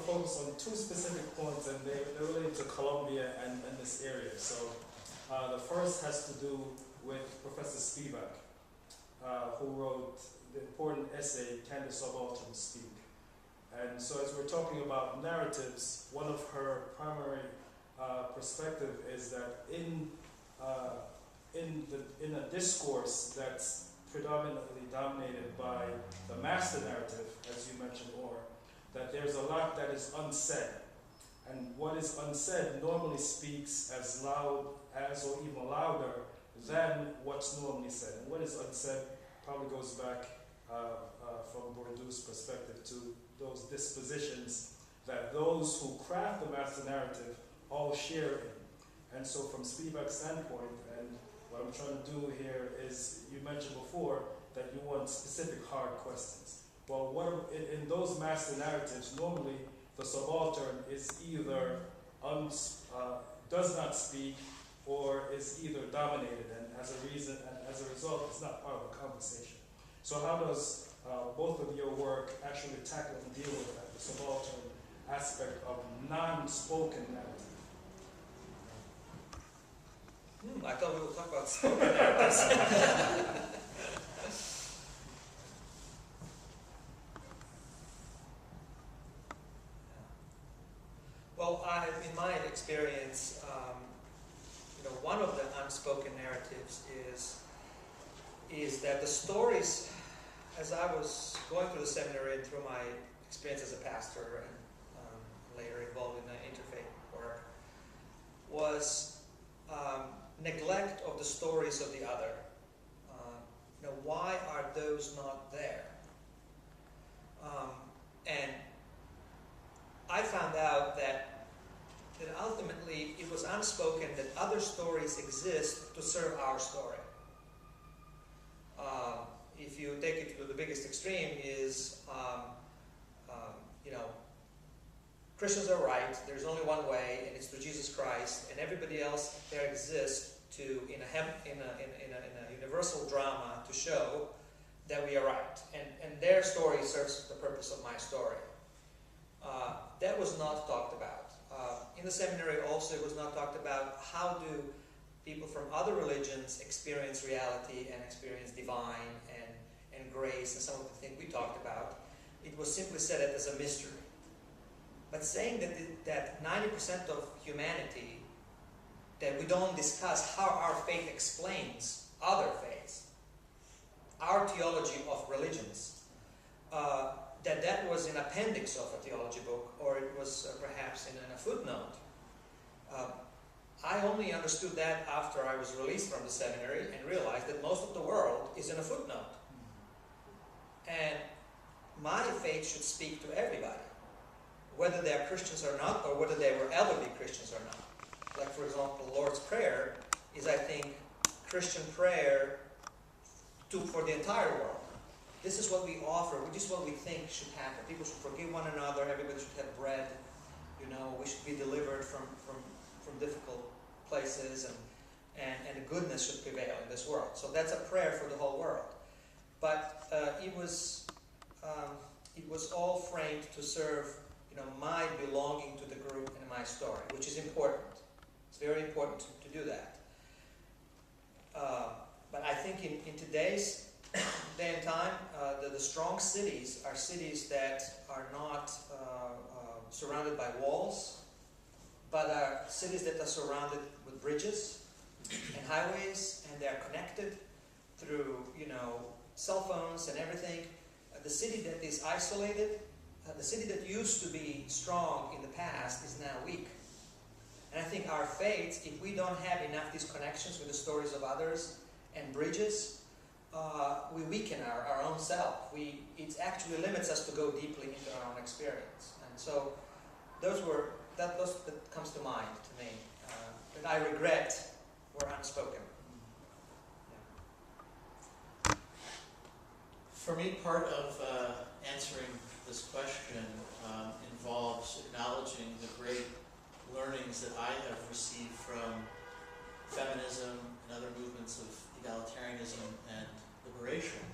focus on two specific points, and they're related to Colombia and this area. So the first has to do with Professor Spivak, who wrote the important essay, Can the Subaltern Speak? And so as we're talking about narratives, one of her primary perspective is that in a discourse that's predominantly dominated by the master narrative, as you mentioned, or that there's a lot that is unsaid. And what is unsaid normally speaks as loud as or even louder than what's normally said. And what is unsaid probably goes back from Bourdieu's perspective to those dispositions that those who craft the master narrative all share in. And so from Spivak's standpoint, and what I'm trying to do here is, you mentioned before that you want specific hard questions. Well, in those master narratives, normally the subaltern is either does not speak or is either dominated, and as a result, it's not part of the conversation. So how does both of your work actually tackle and deal with that, the subaltern aspect of non-spoken narrative? I thought we would talk about spoken narratives. Well, in my experience, one of the unspoken narratives is that the stories, as I was going through the seminary and through my experience as a pastor and later involved in the interfaith work, was neglect of the stories of the other. Why are those not there? And I found out that ultimately it was unspoken that other stories exist to serve our story. If you take it to the biggest extreme is, Christians are right, there's only one way, and it's through Jesus Christ, and everybody else there exists in a universal drama to show that we are right. And their story serves the purpose of my story. That was not talked about. In the seminary also, it was not talked about how do people from other religions experience reality and experience divine and grace and some of the things we talked about. It was simply said as a mystery. But saying that 90% of humanity, that we don't discuss how our faith explains other faiths, our theology of religions, that was an appendix of a theology book, or it was perhaps in a footnote. I only understood that after I was released from the seminary and realized that most of the world is in a footnote. And my faith should speak to everybody, whether they are Christians or not, or whether they were elderly Christians or not. Like, for example, the Lord's Prayer is, I think, Christian prayer for the entire world. This is what we offer. This is what we think should happen. People should forgive one another. Everybody should have bread. We should be delivered from difficult places, and goodness should prevail in this world. So that's a prayer for the whole world. But it was all framed to serve, my belonging to the group and my story, which is important. It's very important to do that. But I think in today's day and time, the strong cities are cities that are not surrounded by walls, but are cities that are surrounded with bridges and highways, and they are connected through, cell phones and everything. The city that is isolated, the city that used to be strong in the past is now weak. And I think our faith, if we don't have enough these connections with the stories of others and bridges, we weaken our own self. It actually limits us to go deeply into our own experience. And so that comes to mind to me. That I regret were unspoken. Yeah. For me, part of answering this question involves acknowledging the great learnings that I have received from feminism and other movements of egalitarianism and liberation.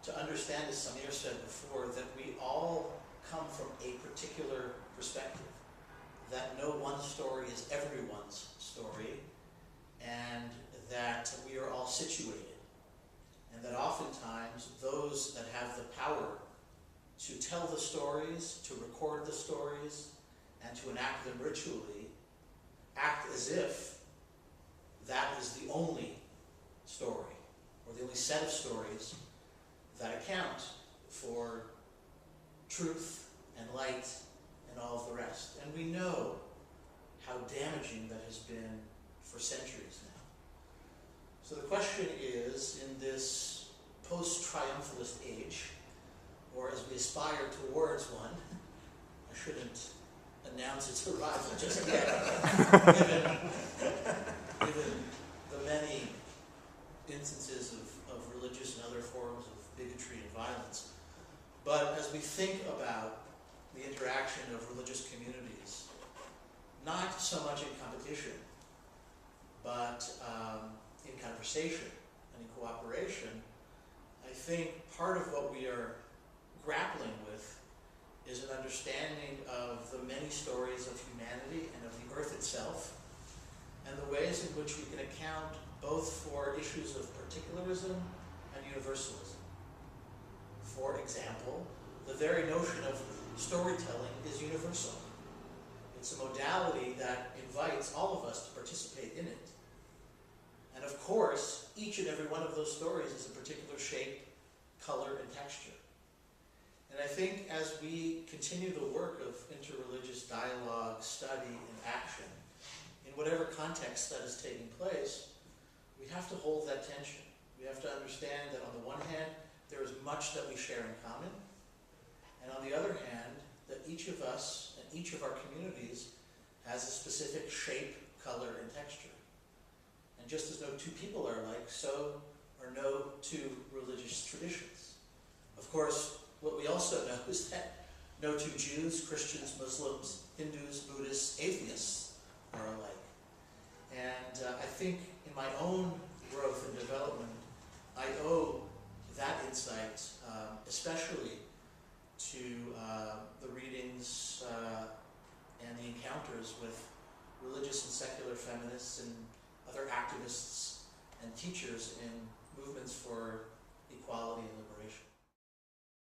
To understand, as Samir said before, that we all come from a particular perspective, that no one story is everyone's story, and that we are all situated, and that oftentimes those that have the power to tell the stories, to record the stories, and to enact them ritually, act as if that is the only story, or the only set of stories that account for truth and light and all of the rest. And we know how damaging that has been for centuries now. So the question is, in this post-triumphalist age, or as we aspire towards one, I shouldn't announce its arrival just yet, given the many instances of religious and other forms of bigotry and violence. But as we think about the interaction of religious communities, not so much in competition, but in conversation and in cooperation, I think part of what we are grappling with is an understanding of the many stories of humanity and of the earth itself, and the ways in which we can account both for issues of particularism and universalism. For example, the very notion of storytelling is universal. It's a modality that invites all of us to participate in it. And of course, each and every one of those stories is a particular shape, color, and texture. And I think as we continue the work of interreligious dialogue, study, and action, in whatever context that is taking place, we have to hold that tension. We have to understand that on the one hand, there is much that we share in common, and on the other hand, that each of us and each of our communities has a specific shape, color, and texture. And just as no two people are alike, so are no two religious traditions. Of course, what we also know is that no two Jews, Christians, Muslims, Hindus, Buddhists, atheists are alike. And I think in my own growth and development, I owe that insight especially to the readings and the encounters with religious and secular feminists and other activists and teachers in movements for equality and liberation.